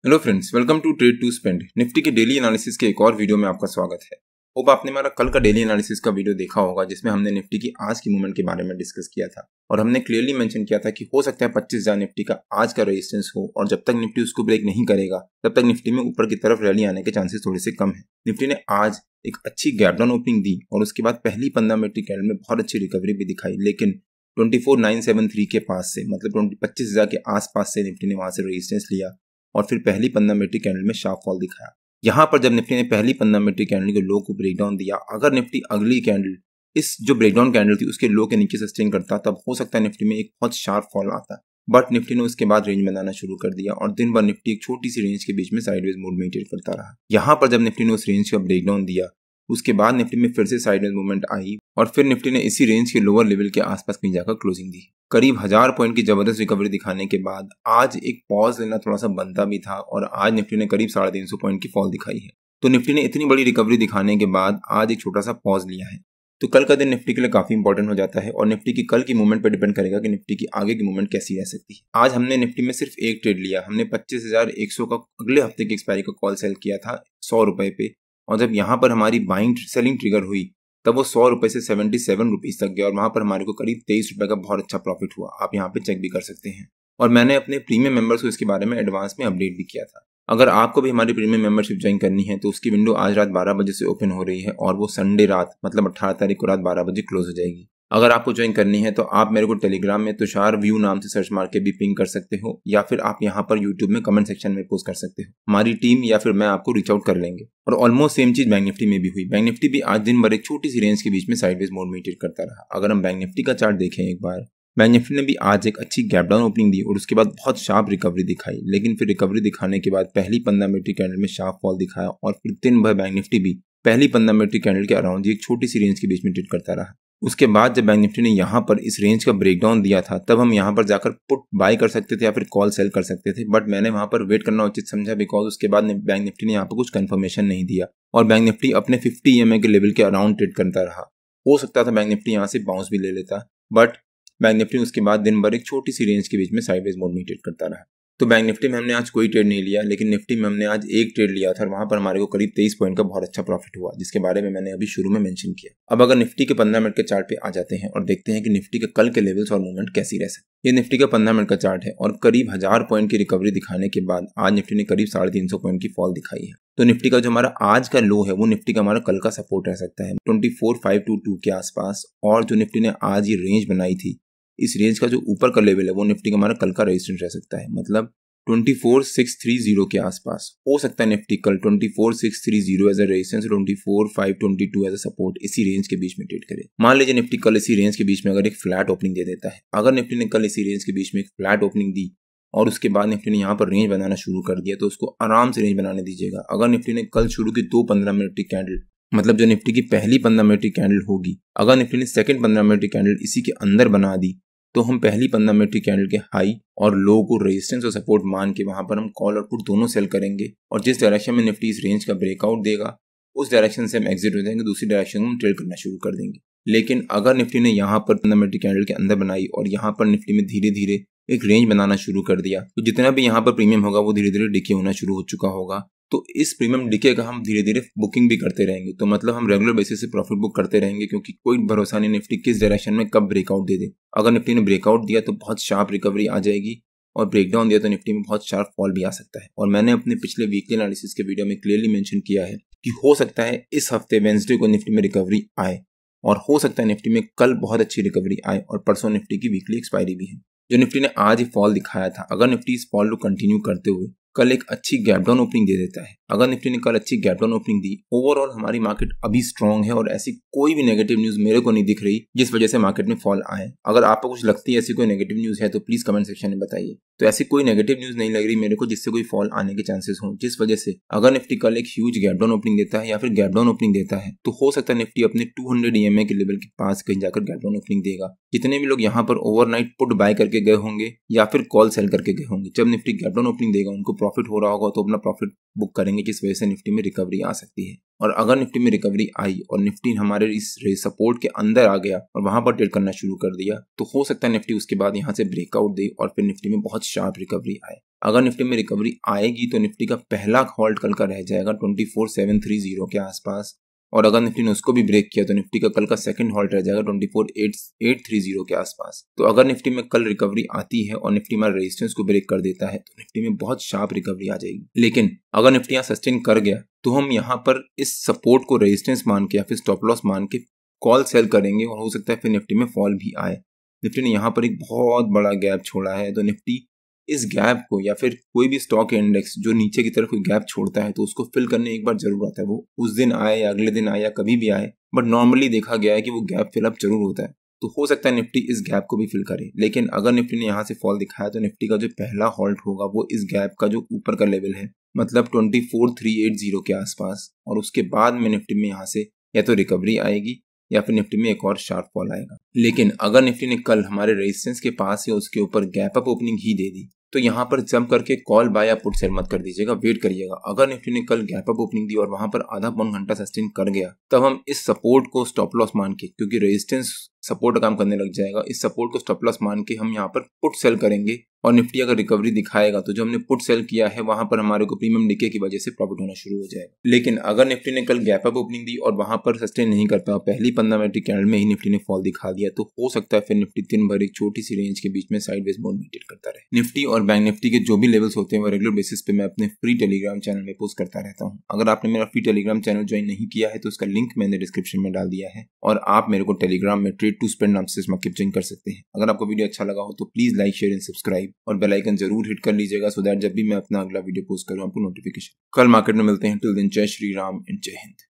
Hello friends, welcome to trade to spend. Nifty के daily analysis के एक और वीडियो में आपका स्वागत है। होप आपने हमारा कल का डेली एनालिसिस का वीडियो देखा होगा, जिसमें हमने निफ्टी की आज की मूवमेंट के बारे में डिस्कस किया था और हमने क्लियरली मेंशन किया था कि हो सकता है 25,000 निफ्टी का आज का रेजिस्टेंस हो और जब तक निफ्टी उसको ब्रेक नहीं करेगा तब तक निफ्टी में ऊपर की तरफ रैली आने के चांसेस थोड़े से कम है। निफ्टी ने आज एक अच्छी गैप डाउन ओपनिंग दी और उसके बाद पहली 15 मिनट की कैंडल में बहुत अच्छी रिकवरी भी दिखाई, लेकिन 24,973 के पास से मतलब 25,000 के आसपास से निफ्टी ने वहां से रेजिस्टेंस लिया और फिर पहली 15 मिनट की कैंडल में शार्प फॉल दिखाया। यहां पर जब निफ्टी ने पहली 15 मिनट की कैंडल के लो को ब्रेकडाउन दिया, अगर निफ्टी अगली कैंडल इस जो ब्रेकडाउन कैंडल थी उसके लो के नीचे सस्टेन करता तब हो सकता है निफ्टी में एक बहुत शार्प फॉल आता। बट निफ्टी ने उसके बाद रेंज बनाना शुरू कर दिया और दिन भर निफ्टी एक छोटी सी रेंज के बीच में साइडवेज मूव मेंटेन करता रहा। यहाँ पर जब निफ्टी ने उस रेंज का ब्रेकडाउन दिया उसके बाद निफ्टी में फिर से साइडवेज मूवमेंट आई और फिर निफ्टी ने इसी रेंज के लोअर लेवल के आसपास कहीं जाकर क्लोजिंग दी। करीब 1000 पॉइंट की जबरदस्त रिकवरी दिखाने के बाद आज एक पॉज लेना थोड़ा सा बनता भी था और आज निफ्टी ने करीब 350 पॉइंट की फॉल दिखाई है। तो निफ्टी ने इतनी बड़ी रिकवरी दिखाने के बाद आज एक छोटा सा पॉज लिया है। तो कल का दिन निफ्टी के लिए काफी इंपॉर्टेंट हो जाता है और निफ्टी की कल की मूवमेंट पर डिपेंड करेगा कि निफ्टी की आगे की मूवमेंट कैसी रह सकती है। आज हमने निफ्टी में सिर्फ एक ट्रेड लिया, हमने 25,100 का अगले हफ्ते की एक्सपायरी का कॉल सेल किया था 100 रुपए पे और जब यहाँ पर हमारी बाइंग सेलिंग ट्रिगर हुई तब वो 100 रुपए से 77 रुपीज तक गया और वहां पर हमारे को करीब 23 रुपए का बहुत अच्छा प्रॉफिट हुआ। आप यहाँ पे चेक भी कर सकते हैं और मैंने अपने प्रीमियम मेंबर्स को इसके बारे में एडवांस में अपडेट भी किया था। अगर आपको भी हमारी प्रीमियम मेंबरशिप ज्वाइन करनी है तो उसकी विंडो आज रात 12 बजे से ओपन हो रही है और वो संडे रात मतलब 18 तारीख को रात 12 बजे क्लोज हो जाएगी। अगर आपको ज्वाइन करनी है तो आप मेरे को टेलीग्राम में तुषार व्यू नाम से सर्च मार के भी पिंग कर सकते हो या फिर आप यहाँ पर यूट्यूब में कमेंट सेक्शन में पोस्ट कर सकते हो। हमारी टीम या फिर मैं आपको रीच आउट कर लेंगे। और ऑलमोस्ट सेम चीज बैंक निफ्टी में भी हुई। बैंक निफ्टी भी आज दिन भर एक छोटी सी रेंज के बीच में साइडवेज मोड मेंटेन करता रहा। अगर हम बैंक निफ्टी का चार्ट देखें एक बार, बैंक निफ्टी ने भी आज एक अच्छी गैप डाउन ओपनिंग दी और उसके बाद बहुत शार्प रिकवरी दिखाई, लेकिन फिर रिकवरी दिखाने के बाद पहली 15 मिनट की कैंडल में शार्प फॉल दिखाया और फिर दिन भर बैंक निफ्टी भी पहली 15 मिनट की कैंडल के अराउंड एक छोटी सी रेंज के बीच में ट्रेड करता रहा। उसके बाद जब बैंक निफ्टी ने यहाँ पर इस रेंज का ब्रेकडाउन दिया था तब हम यहाँ पर जाकर पुट बाय कर सकते थे या फिर कॉल सेल कर सकते थे, बट मैंने वहां पर वेट करना उचित समझा बिकॉज उसके बाद बैंक निफ्टी ने यहाँ पर कुछ कंफर्मेशन नहीं दिया और बैंक निफ्टी अपने 50 EMA के लेवल के अराउंड ट्रेड करता रहा। हो सकता था बैंक निफ्टी यहाँ से बाउंस भी ले लेता, बट बैंक निफ्टी उसके बाद दिन भर एक छोटी सी रेंज के बीच में साइडवेज मोड में ट्रेड करता रहा। तो बैंक निफ्टी में हमने आज कोई ट्रेड नहीं लिया, लेकिन निफ्टी में हमने आज एक ट्रेड लिया था और वहां पर हमारे को करीब 23 पॉइंट का बहुत अच्छा प्रॉफिट हुआ, जिसके बारे में मैंने अभी शुरू में मेंशन किया। अब अगर निफ्टी के 15 मिनट के चार्ट पे आ जाते हैं और देखते हैं कि निफ्टी के कल के लेवल्स और मूवमेंट कैसी रह सकती है। ये निफ्टी का 15 मिनट का चार्ट है और करीब 1000 पॉइंट की रिकवरी दिखाने के बाद आज निफ्टी ने करीब 350 पॉइंट की फॉल दिखाई है। तो निफ्टी का जो हमारा आज का लो है वो निफ्टी का हमारा कल का सपोर्ट रह सकता है 24,522 के आसपास, और जो निफ्टी ने आज ये रेंज बनाई थी इस रेंज का जो ऊपर का लेवल है वो निफ्टी का हमारा कल का रेजिस्टेंस रह सकता है, मतलब 24,630 के आसपास। हो सकता है निफ्टी कल 24,630 as a resistance, 24,522 as a support इसी रेंज के बीच में ट्रेड करे। मान लीजिए निफ्टी कल इसी रेंज के बीच में अगर एक फ्लैट ओपनिंग दे देता है, अगर निफ्टी ने कल इसी रेंज के बीच में एक फ्लैट ओपनिंग दी और उसके बाद निफ्टी ने यहाँ पर रेंज बनाना शुरू कर दिया तो उसको आराम से रेंज बनाने दीजिएगा। अगर निफ्टी ने कल शुरू की 2 15 मिनट की कैंडल, मतलब जो निफ्टी की पहली 15 मिनट की कैंडल होगी, अगर निफ्टी ने सेकंड 15 मिनट की कैंडल इसी के अंदर बना दी तो हम पहली 15 मिनट की कैंडल के हाई और लो को रेजिस्टेंस और सपोर्ट मान के वहां पर हम कॉल और पुट दोनों सेल करेंगे और जिस डायरेक्शन में निफ्टी इस रेंज का ब्रेकआउट देगा उस डायरेक्शन से हम एग्जिट हो जाएंगे, दूसरी डायरेक्शन में हम ट्रेड करना शुरू कर देंगे। लेकिन अगर निफ्टी ने यहाँ पर 15 मिनट की कैंडल के अंदर बनाई और यहाँ पर निफ्टी में धीरे धीरे एक रेंज बनाना शुरू कर दिया तो जितना भी यहाँ पर प्रीमियम होगा वो धीरे धीरे डिके होना शुरू हो चुका होगा। तो इस प्रीमियम डिके का हम धीरे धीरे बुकिंग भी करते रहेंगे, तो मतलब हम रेगुलर बेसिस से प्रॉफिट बुक करते रहेंगे क्योंकि कोई भरोसा नहीं निफ्टी किस डायरेक्शन में कब ब्रेकआउट दे दे। अगर निफ्टी ने ब्रेकआउट दिया तो बहुत शार्प रिकवरी आ जाएगी और ब्रेकडाउन दिया तो निफ्टी में बहुत शार्प फॉल भी आ सकता है। और मैंने अपने पिछले वीकली एनालिसिस के वीडियो में क्लियरली मेंशन किया है कि हो सकता है इस हफ्ते वेंसडे को निफ्टी में रिकवरी आए और हो सकता है निफ्टी में कल बहुत अच्छी रिकवरी आए और परसों निफ्टी की वीकली एक्सपायरी भी है। जो निफ्टी ने आज ही फॉल दिखाया था, अगर निफ्टी इस फॉल को कंटिन्यू करते हुए कल एक अच्छी गैप डाउन ओपनिंग दे देता है, अगर निफ्टी ने कल अच्छी गैप डाउन ओपनिंग दी, ओवरऑल हमारी मार्केट अभी स्ट्रांग है और ऐसी कोई भी नेगेटिव न्यूज मेरे को नहीं दिख रही जिस वजह से मार्केट में फॉल आए। अगर आपको कुछ लगती है ऐसी कोई नेगेटिव न्यूज है तो प्लीज कमेंट सेक्शन में बताइए। तो ऐसी कोई नेगेटिव न्यूज नहीं लग रही मेरे को जिससे कोई फॉल आने के चांसेस हो, जिस वजह से अगर निफ्टी कल एक ह्यूज गैप डाउन ओपनिंग देता है या फिर गैप डाउन ओपनिंग देता है तो हो सकता है निफ्टी अपने 200 EMA के लेवल के पास कहीं जाकर गैप डाउन ओपनिंग देगा। जितने भी लोग यहाँ पर ओवरनाइट पुट बाय करके गए होंगे या फिर कॉल सेल करके गए होंगे, जब निफ्टी गैप डाउन ओपनिंग देगा उनको प्रॉफिट हो रहा होगा तो अपना प्रॉफिट बुक करेंगे, जिस वजह से निफ्टी में रिकवरी आ सकती है। और अगर निफ्टी में रिकवरी आई और निफ्टी हमारे इस सपोर्ट के अंदर आ गया और वहां पर ट्रेड करना शुरू कर दिया तो हो सकता है निफ्टी उसके बाद यहाँ से ब्रेकआउट दे और फिर निफ्टी में बहुत शार्प रिकवरी आए। अगर निफ्टी में रिकवरी आएगी तो निफ्टी का पहला हॉल्ट कल का रह जाएगा 24,730 के आसपास, और अगर निफ्टी ने उसको भी ब्रेक किया तो निफ्टी का कल का सेकंड हॉल्ट रह जाएगा 24,830 के आसपास। तो अगर निफ्टी में कल रिकवरी आती है और निफ्टी हमारे रेजिस्टेंस को ब्रेक कर देता है तो निफ्टी में बहुत शार्प रिकवरी आ जाएगी। लेकिन अगर निफ्टी यहाँ सस्टेन कर गया तो हम यहाँ पर इस सपोर्ट को रेजिस्टेंस मान के या फिर स्टॉप लॉस मान के कॉल सेल करेंगे और हो सकता है फिर निफ्टी में फॉल भी आए। निफ्टी ने यहाँ पर एक बहुत बड़ा गैप छोड़ा है, तो निफ्टी इस गैप को या फिर कोई भी स्टॉक इंडेक्स जो नीचे की तरफ कोई गैप छोड़ता है तो उसको फिल करने एक बार जरूर आता है। वो उस दिन आए या अगले दिन आए या कभी भी आए, बट नॉर्मली देखा गया है कि वो गैप फिलअप जरूर होता है। तो हो सकता है निफ्टी इस गैप को भी फिल करे। लेकिन अगर निफ्टी ने यहाँ से फॉल दिखाया तो निफ्टी का जो पहला हॉल्ट होगा वो इस गैप का जो ऊपर का लेवल है, मतलब 24,380 के आसपास, और उसके बाद में निफ्टी में यहाँ से या तो रिकवरी आएगी या फिर निफ्टी में एक और शार्प फॉल आएगा। लेकिन अगर निफ्टी ने कल हमारे रेजिस्टेंस के पास या उसके ऊपर गैप अप ओपनिंग ही दे दी तो यहाँ पर जंप करके कॉल बाय या पुट सेल मत कर दीजिएगा, वेट करिएगा। अगर निफ्टी ने कल गैप अप ओपनिंग दी और वहां पर आधा पौन घंटा सस्टेन कर गया तब हम इस सपोर्ट को स्टॉप लॉस मान के, क्योंकि रेजिस्टेंस सपोर्ट काम करने लग जाएगा, इस सपोर्ट को स्टॉप लॉस मान के हम यहाँ पर पुट सेल करेंगे। और निफ्टी अगर रिकवरी दिखाएगा तो जो हमने पुट सेल किया है वहां पर हमारे को प्रीमियम डिके की वजह से प्रॉफिट होना शुरू हो जाएगा। लेकिन अगर निफ्टी ने कल गैप अप ओपनिंग दी और वहां पर सस्टेन नहीं कर पाया, पहली 15 मिनट की कैंडल में ही निफ्टी ने फॉल दिखा दिया, तो हो सकता है फिर निफ्टी दिन भर एक छोटी सी रेंज के बीच में साइडवेज मोड मेंटेन करता रहे। निफ्टी और बैंक निफ्टी के जो भी लेवल्स होते हैं वो रेगुलर बेसिस पे मैं अपने फ्री टेलीग्राम चैनल में पोस्ट करता रहता हूँ। अगर आपने मेरा फ्री टेलीग्राम चैनल ज्वाइन नहीं किया है तो उसका लिंक मैंने डिस्क्रिप्शन में डाल दिया है, और आप मेरे को टेलीग्राम में ट्रेड टू स्पेंड नाम से ज्वाइन कर सकते हैं। अगर आपको वीडियो अच्छा लगा हो तो please like, share and subscribe और बेल आइकन जरूर हिट कर लीजिएगा, सो दैट जब भी मैं अपना अगला वीडियो पोस्ट करूँ आपको नोटिफिकेशन। कल मार्केट में मिलते हैं। टिल देन जय श्री राम एंड जय हिंद।